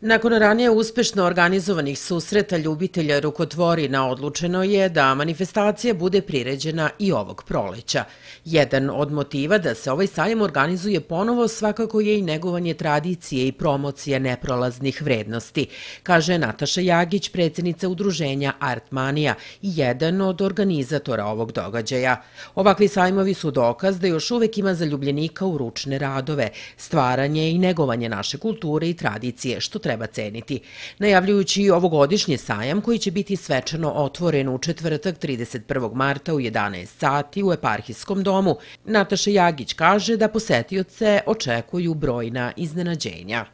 Nakon ranije uspešno organizovanih susreta ljubitelja rukotvorina odlučeno je da manifestacija bude priređena i ovog proleća. Jedan od motiva da se ovaj sajam organizuje ponovo svakako je i negovanje tradicije i promocije neprolaznih vrednosti, kaže Nataša Jagić, predsjednica udruženja Artmanija i jedan od organizatora ovog događaja. Ovakvi sajmovi su dokaz da još uvek ima zaljubljenika u ručne radove, stvaranje i negovanje naše kulture i tradicije, što treba ceniti. Najavljujući ovogodišnji sajam koji će biti svečano otvoren u četvrtak 31. marta u 11 sati u Eparhijskom domu, Nataša Jagić kaže da posetioce očekuju brojna iznenađenja.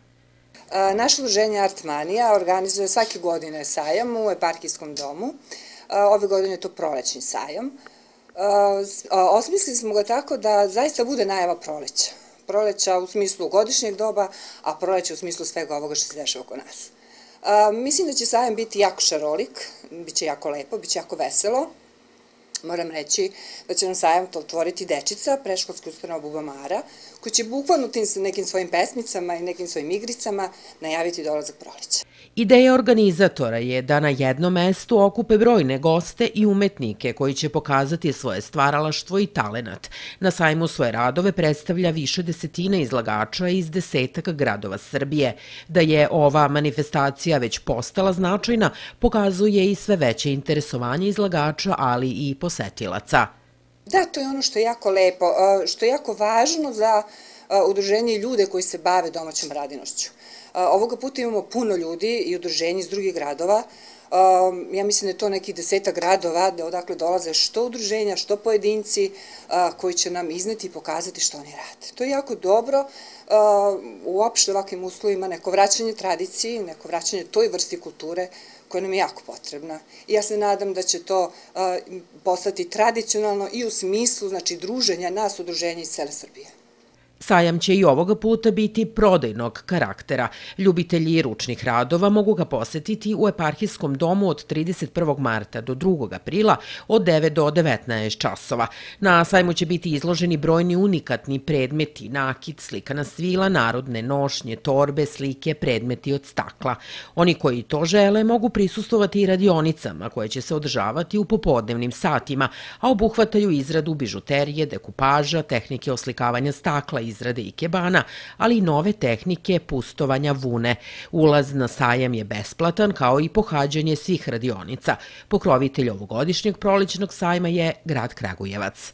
Naše udruženje Artmanija organizuje svake godine sajam u Eparhijskom domu. Ove godine je to prolećni sajam. Osmislili smo ga tako da zaista bude najava proleća. Proleća u smislu godišnjeg doba, a proleća u smislu svega ovoga što se dešava oko nas. Mislim da će sajam biti jako šarolik, bit će jako lepo, bit će jako veselo. Moram reći da će nam sajam otvoriti dečica, predškolska ustanova Bubamara, koji će bukvalno tim nekim svojim pesmicama i nekim svojim igricama najaviti dolazak proleća. Ideja organizatora je da na jednom mestu okupe brojne goste i umetnike koji će pokazati svoje stvaralaštvo i talenat. Na sajmu svoje radove predstavlja više desetina izlagača iz desetaka gradova Srbije. Da je ova manifestacija već postala značajna, pokazuje i sve veće interesovanje izlagača, ali i posetilaca. Da, to je ono što je jako lepo, što je jako važno za udruženje i ljude koji se bave domaćom radinošću. Ovoga puta imamo puno ljudi i udruženja iz drugih gradova. Ja mislim da je to nekih 10 gradova odakle dolaze što udruženja, što pojedinci koji će nam izneti i pokazati što oni rade. To je jako dobro, uopšte ovakvim uslovima, neko vraćanje tradiciji, neko vraćanje toj vrsti kulture koja nam je jako potrebna. I ja se nadam da će to postati tradicionalno i u smislu druženja nas udruženja iz cele Srbije. Sajam će i ovoga puta biti prodajnog karaktera. Ljubitelji ručnih radova mogu ga posetiti u Eparhijskom domu od 31. marta do 2. aprila od 9 do 19 časova. Na sajmu će biti izloženi brojni unikatni predmeti, nakit, slikana svila, narodne nošnje, torbe, slike, predmeti od stakla. Oni koji to žele mogu prisustvovati i radionicama koje će se održavati u popodnevnim satima, a obuhvataju izradu bižuterije, dekupaža, tehnike oslikavanja stakla, izrade ikebana, ali i nove tehnike pustovanja vune. Ulaz na sajam je besplatan, kao i pohađanje svih radionica. Pokrovitelj ovogodišnjeg prolećnog sajma je grad Kragujevac.